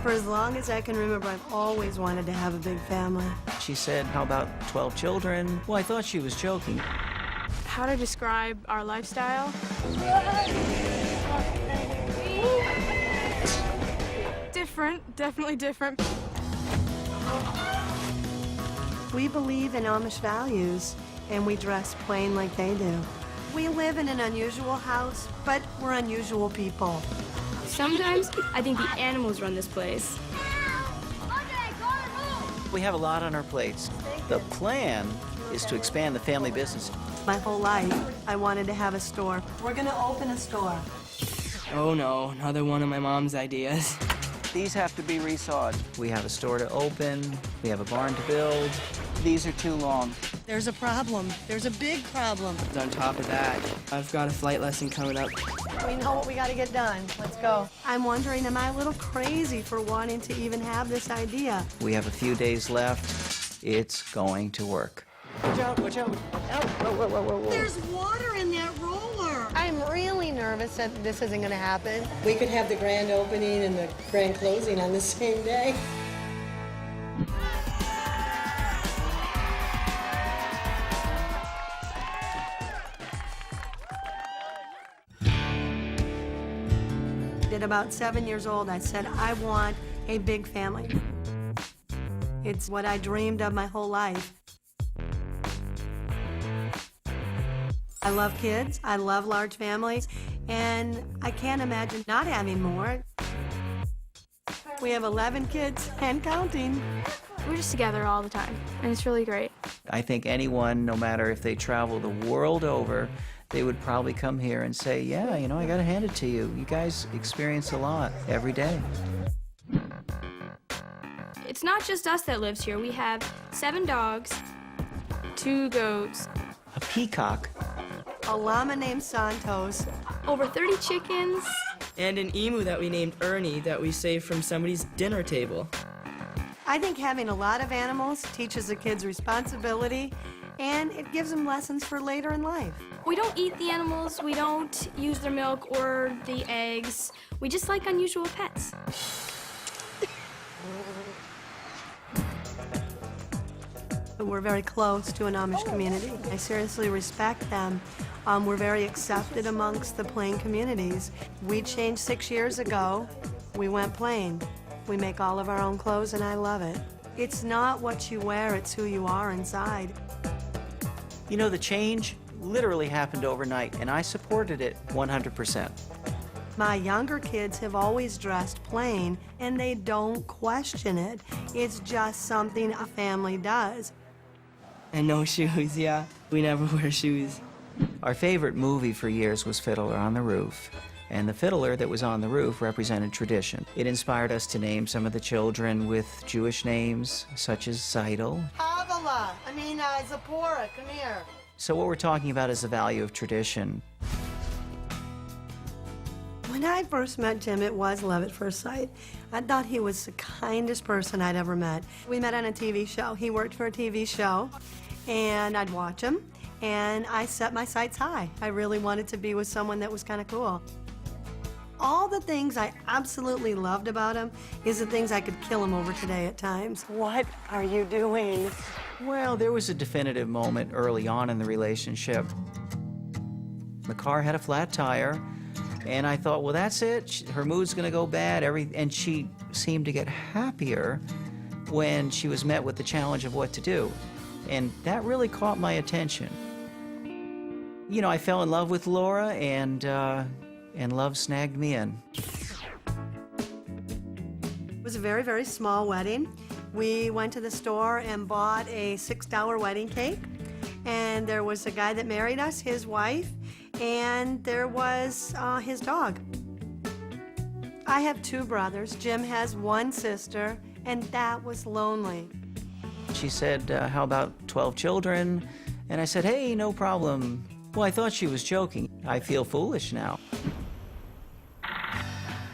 For as long as I can remember, I've always wanted to have a big family. She said, how about 12 children? Well, I thought she was joking. How to describe our lifestyle? Different, definitely different. We believe in Amish values, and we dress plain like they do. We live in an unusual house, but we're unusual people. Sometimes I think the animals run this place. We have a lot on our plates. The plan is to expand the family business. My whole life, I wanted to have a store. We're gonna open a store. Oh no, another one of my mom's ideas. These have to be resawed. We have a store to open. We have a barn to build. These are too long. There's a problem. There's a big problem. On top of that, I've got a flight lesson coming up. We know what we gotta get done. Let's go. I'm wondering, am I a little crazy for wanting to even have this idea? We have a few days left. It's going to work. Watch out, watch out. Out. Whoa, whoa, whoa, whoa, whoa. There's water in that roller. I'm really nervous that this isn't gonna happen. We could have the grand opening and the grand closing on the same day. At about 7 years old, I said, I want a big family. It's what I dreamed of my whole life. I love kids, I love large families, and I can't imagine not having more. We have 11 kids and counting. We're just together all the time, and it's really great. I think anyone, no matter if they travel the world over, they would probably come here and say, yeah, you know, I gotta hand it to you. You guys experience a lot every day. It's not just us that lives here. We have 7 dogs, 2 goats, A peacock. A llama named Santos. over 30 chickens. And an emu that we named Ernie that we saved from somebody's dinner table. I think having a lot of animals teaches the kids responsibility, and it gives them lessons for later in life. We don't eat the animals, we don't use their milk or the eggs. We just like unusual pets. We're very close to an Amish community. I seriously respect them. We're very accepted amongst the plain communities. We changed 6 years ago. We went plain. We make all of our own clothes, and I love it. It's not what you wear, it's who you are inside. You know, the change literally happened overnight, and I supported it 100%. My younger kids have always dressed plain, and they don't question it. It's just something a family does. And no shoes, yeah. We never wear shoes. Our favorite movie for years was Fiddler on the Roof, and the fiddler that was on the roof represented tradition. It inspired us to name some of the children with Jewish names, such as Seidel. Zipporah, come here. So what we're talking about is the value of tradition. When I first met Jim, it was love at first sight. I thought he was the kindest person I'd ever met. We met on a TV show. He worked for a TV show, and I'd watch him, and I set my sights high. I really wanted to be with someone that was kind of cool. All the things I absolutely loved about him is the things I could kill him over today at times. What are you doing? Well, there was a definitive moment early on in the relationship. The car had a flat tire, and I thought, well, that's it. Her mood's gonna go bad. And she seemed to get happier when she was met with the challenge of what to do. And that really caught my attention. You know, I fell in love with Laura, and love snagged me in. It was a very, very small wedding. We went to the store and bought a $6 wedding cake. And there was a guy that married us, his wife, and there was his dog. I have 2 brothers. Jim has 1 sister, and that was lonely. She said, how about 12 children? And I said, hey, no problem. Well, I thought she was joking. I feel foolish now.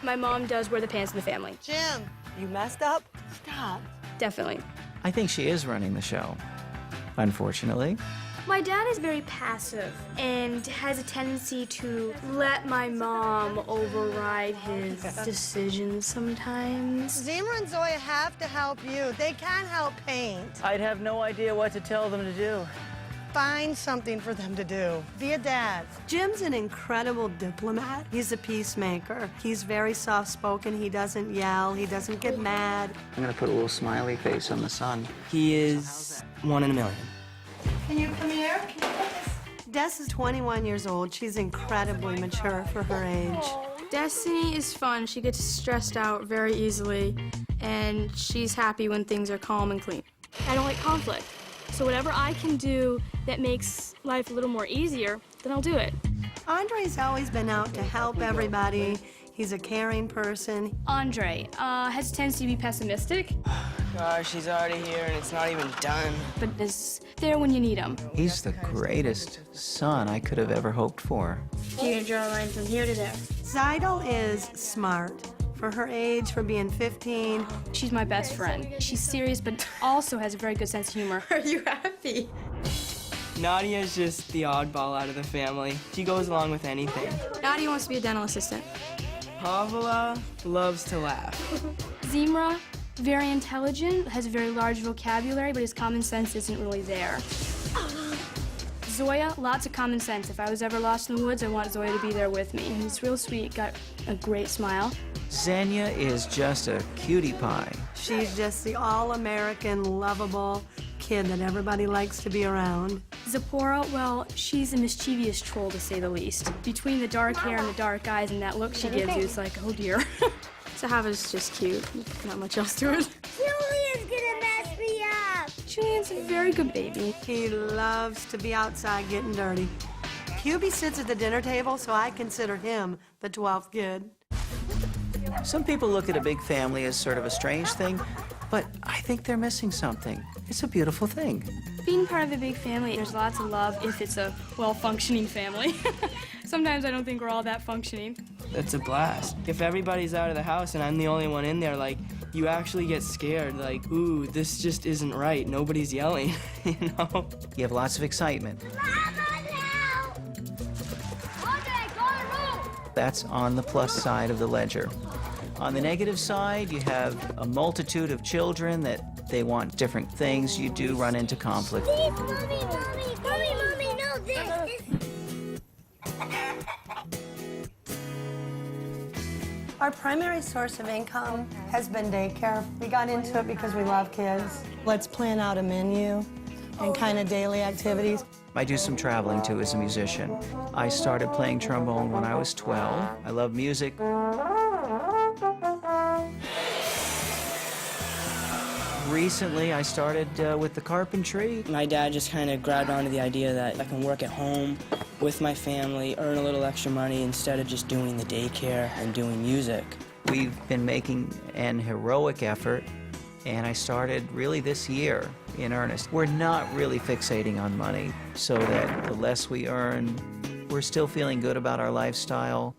My mom does wear the pants in the family. Jim, you messed up? Stop. Definitely. I think she is running the show, unfortunately. My dad is very passive and has a tendency to let my mom override his decisions sometimes. Zimra and Zoya have to help you. They can't help paint. I'd have no idea what to tell them to do. Find something for them to do. Be a dad. Jim's an incredible diplomat. He's a peacemaker. He's very soft-spoken. He doesn't yell. He doesn't get mad. I'm gonna put a little smiley face on the son. He is 1 in a million. Can you come here? Des is 21 years old. She's incredibly mature for her age. Destiny is fun. She gets stressed out very easily, and she's happy when things are calm and clean. I don't like conflict, so whatever I can do that makes life a little more easier, then I'll do it. Andre's always been out to help everybody. He's a caring person. Andre has a tendency to be pessimistic, Gosh, he's already here and it's not even done. but is there when you need him. He's the greatest son I could have ever hoped for. You're gonna draw a line from here to there. Zidal is smart. For her age, for being 15, She's my best friend. She's serious, but also has a very good sense of humor. Are you happy? Nadia is just the oddball out of the family. She goes along with anything. Nadia wants to be a dental assistant. Pavla loves to laugh. Zimra, very intelligent, has a very large vocabulary, but his common sense isn't really there. Zoya, lots of common sense. If I was ever lost in the woods, I want Zoya to be there with me. And he's real sweet, got a great smile. Xenia is just a cutie pie. she's just the all-American, lovable kid that everybody likes to be around. Zipporah, well, she's a mischievous troll, to say the least. Between the dark hair and the dark eyes and that look she gives you, it's like, oh dear. Sahava's just cute. Not much else to it. Julian's gonna mess me up. Julian's a very good baby. He loves to be outside getting dirty. Hubie sits at the dinner table, so I consider him the 12th kid. Some people look at a big family as sort of a strange thing, but I think they're missing something. It's a beautiful thing. Being part of a big family, there's lots of love if it's a well-functioning family. Sometimes I don't think we're all that functioning. It's a blast. If everybody's out of the house and I'm the only one in there, like, you actually get scared, like, ooh, this just isn't right. Nobody's yelling, you know? You have lots of excitement. Mama, now! Andre, go to the room! That's on the plus side of the ledger. On the negative side, you have a multitude of children that they want different things. You do run into conflict. Please, mommy, no, this. Our primary source of income has been daycare. We got into it because we love kids. Let's plan out a menu and kind of daily activities. I do some traveling too as a musician. I started playing trombone when I was 12. I love music. Recently, I started with the carpentry. My dad just kind of grabbed onto the idea that I can work at home with my family, earn a little extra money instead of just doing the daycare and doing music. We've been making an heroic effort, and I started really this year in earnest. We're not really fixating on money, so that the less we earn, we're still feeling good about our lifestyle.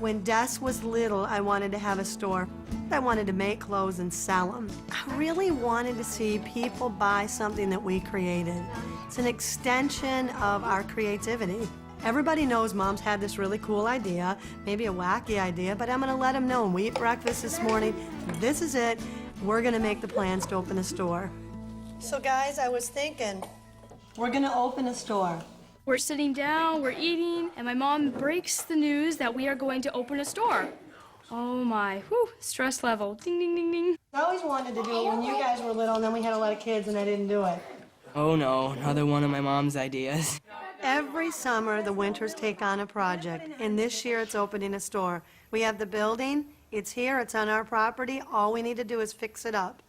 When Des was little, I wanted to have a store. I wanted to make clothes and sell them. I really wanted to see people buy something that we created. It's an extension of our creativity. Everybody knows Mom's had this really cool idea, maybe a wacky idea, but I'm gonna let them know. When we eat breakfast this morning, this is it. We're gonna make the plans to open a store. So guys, I was thinking, we're gonna open a store. We're sitting down, we're eating, and my mom breaks the news that we are going to open a store. Oh my, whew, stress level. Ding, ding, ding, ding. I always wanted to do it when you guys were little, and then we had a lot of kids, and I didn't do it. Oh no, another one of my mom's ideas. Every summer, the Winters take on a project, and this year it's opening a store. We have the building, it's here, it's on our property, all we need to do is fix it up,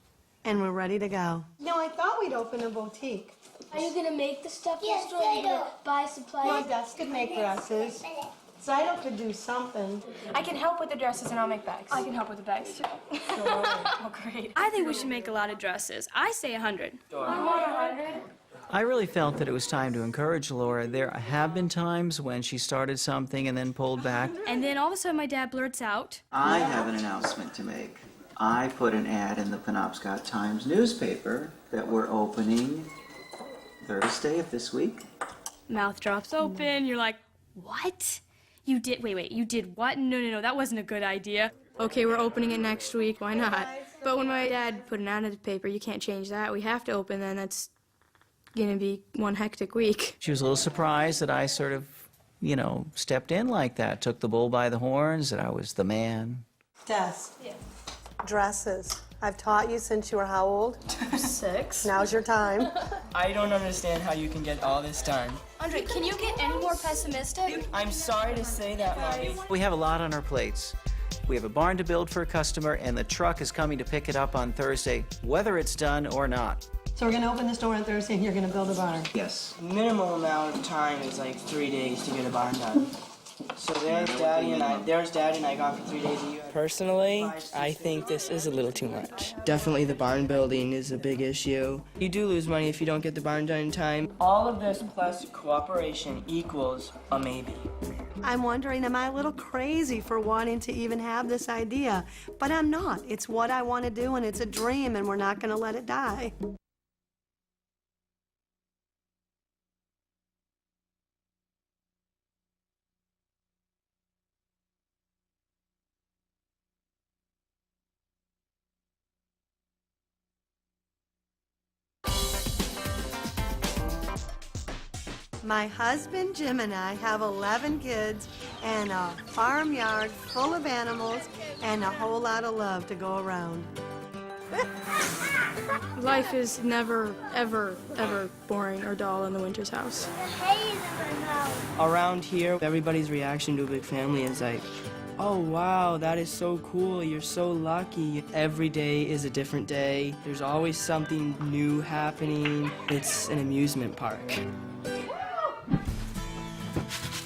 and we're ready to go. No, I thought we'd open a boutique. Are you gonna make the stuff in Yes, the store? Are you I gonna do. buy supplies? No, Des could make dresses. Zydo could do something. I can help with the dresses and I'll make bags. I can help with the bags too. Oh, great. I think we should make a lot of dresses. I say 100. I really felt that it was time to encourage Laura. There have been times when she started something and then pulled back. And then all of a sudden my dad blurts out, I have an announcement to make. I put an ad in the Penobscot Times newspaper that we're opening Thursday of this week. Mouth drops open. You're like, what? You did, wait, you did what? No, that wasn't a good idea. Okay, we're opening it next week. Why not? But when my dad put an ad in the paper, you can't change that. We have to open, then that's gonna be one hectic week. She was a little surprised that I sort of, stepped in like that, took the bull by the horns, that I was the man. Des. Yeah. Dresses. I've taught you since you were how old? 6. Now's your time. I don't understand how you can get all this done. Andre, can you get any more pessimistic? I'm sorry to say that, Mommy. We have a lot on our plates. We have a barn to build for a customer, and the truck is coming to pick it up on Thursday, whether it's done or not. So we're gonna open the store on Thursday and you're gonna build a barn. Yes. Minimal amount of time is like 3 days to get a barn done. So there's Daddy and I gone for 3 days a year. Personally, I think this is a little too much. Definitely the barn building is a big issue. You do lose money if you don't get the barn done in time. All of this plus cooperation equals a maybe. I'm wondering, am I a little crazy for wanting to even have this idea? But I'm not. It's what I want to do, and it's a dream, and we're not going to let it die. My husband Jim and I have 11 kids and a farmyard full of animals and a whole lot of love to go around. Life is never, ever boring or dull in the Winters house. Around here, everybody's reaction to a big family is like, oh wow, that is so cool, you're so lucky. Every day is a different day. There's always something new happening. It's an amusement park.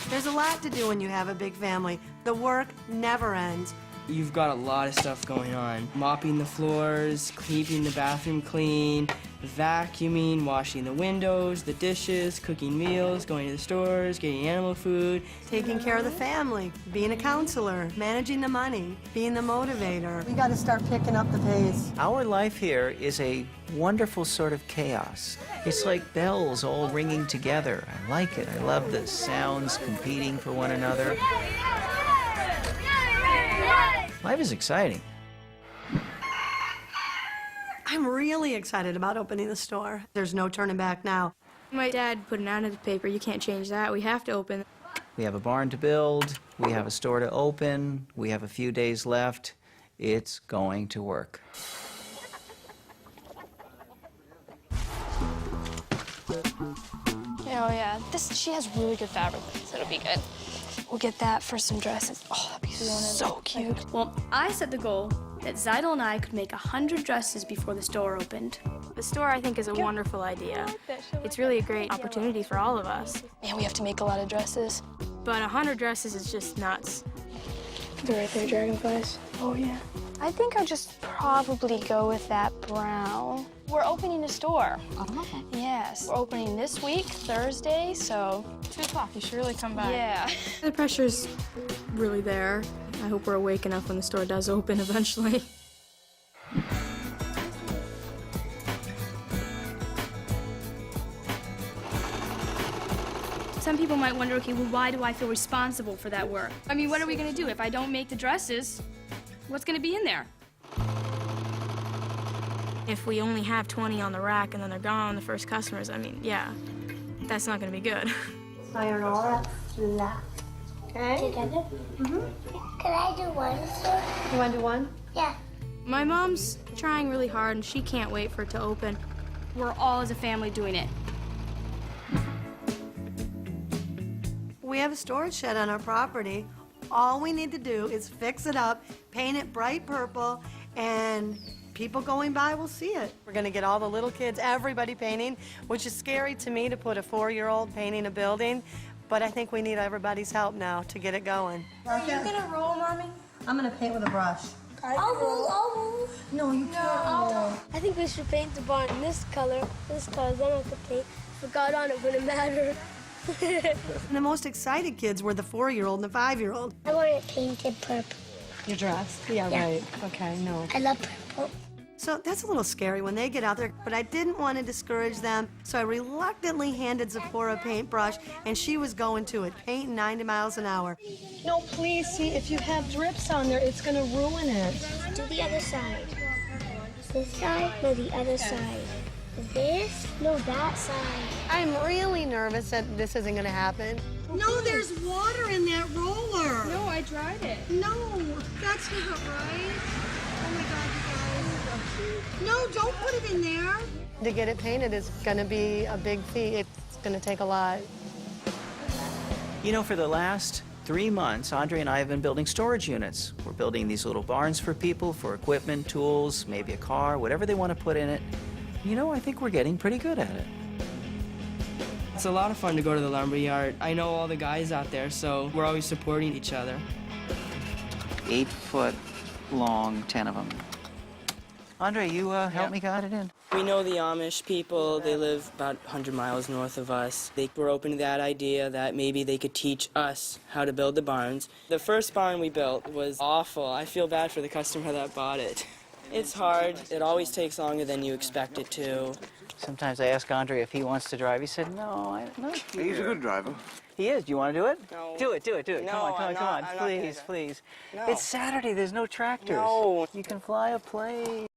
There's a lot to do when you have a big family. The work never ends. You've got a lot of stuff going on. Mopping the floors, keeping the bathroom clean, vacuuming, washing the windows, the dishes, cooking meals, going to the stores, getting animal food. Taking care of the family, being a counselor, managing the money, being the motivator. We got to start picking up the pace. Our life here is a wonderful sort of chaos. It's like bells all ringing together. I like it. I love the sounds competing for one another. Life is exciting. I'm really excited about opening the store. There's no turning back now. My dad put an ad in the paper. You can't change that. We have to open. We have a barn to build. We have a store to open. We have a few days left. It's going to work. Oh yeah, she has really good fabric, so it'll be good. We'll get that for some dresses. Oh, that'd be so cute. Well, I set the goal that Zeidel and I could make 100 dresses before the store opened. The store, I think, is a wonderful idea. It's really a great opportunity for all of us. Man, we have to make a lot of dresses. But 100 dresses is just nuts. They're right there, dragonflies. Oh, yeah. I think I'll just probably go with that brown. We're opening a store. Oh. Yes. We're opening this week, Thursday, so... 2 o'clock, you should really come by. Yeah. The pressure's really there. I hope we're awake enough when the store does open eventually. Some people might wonder, okay, well, why do I feel responsible for that work? I mean, what are we gonna do? If I don't make the dresses, what's gonna be in there? If we only have 20 on the rack and then they're gone, the first customers, I mean, yeah, that's not gonna be good. Sayonara left. Okay? Together? Mm-hmm. Can I do one, sir? You want to do one? Yeah. My mom's trying really hard and she can't wait for it to open. We're all as a family doing it. We have a storage shed on our property. All we need to do is fix it up, paint it bright purple, and people going by will see it. We're gonna get all the little kids, everybody painting, which is scary to me to put a 4-year-old painting a building, but I think we need everybody's help now to get it going. Are you gonna roll, Mommy? I'm gonna paint with a brush. I'll move. No, you can't roll. I think we should paint the barn this color, then I have to paint. Forgot on it, wouldn't matter. And the most excited kids were the 4-year-old and the 5-year-old. I want it painted purple. Your dress? Yeah, right. Okay, no. I love purple. So that's a little scary when they get out there, but I didn't want to discourage them, so I reluctantly handed Zipporah a paintbrush, and she was going to it, painting 90 miles an hour. No, please, see, if you have drips on there, it's going to ruin it. Do the other side. This side? No, the other side. This? No, that side. I'm really nervous that this isn't going to happen. No, there's water in that roller. No, I dried it. No, that's not right. Oh my God, you guys. No, don't put it in there. To get it painted is going to be a big feat. It's going to take a lot. You know, for the last 3 months, Andre and I have been building storage units. We're building these little barns for people, for equipment, tools, maybe a car, whatever they want to put in it. You know, I think we're getting pretty good at it. It's a lot of fun to go to the lumberyard. I know all the guys out there, so we're always supporting each other. 8 foot long, 10 of them. Andre, you help me guide it in. We know the Amish people. They live about 100 miles north of us. They were open to that idea that maybe they could teach us how to build the barns. The first barn we built was awful. I feel bad for the customer that bought it. It's hard. It always takes longer than you expect it to. Sometimes I ask Andre if he wants to drive. He said, no, not here. He's a good driver. He is. Do you want to do it? No. Do it. No, come I'm on. not gonna. Please. No. It's Saturday. There's no tractors. No. You can fly a plane.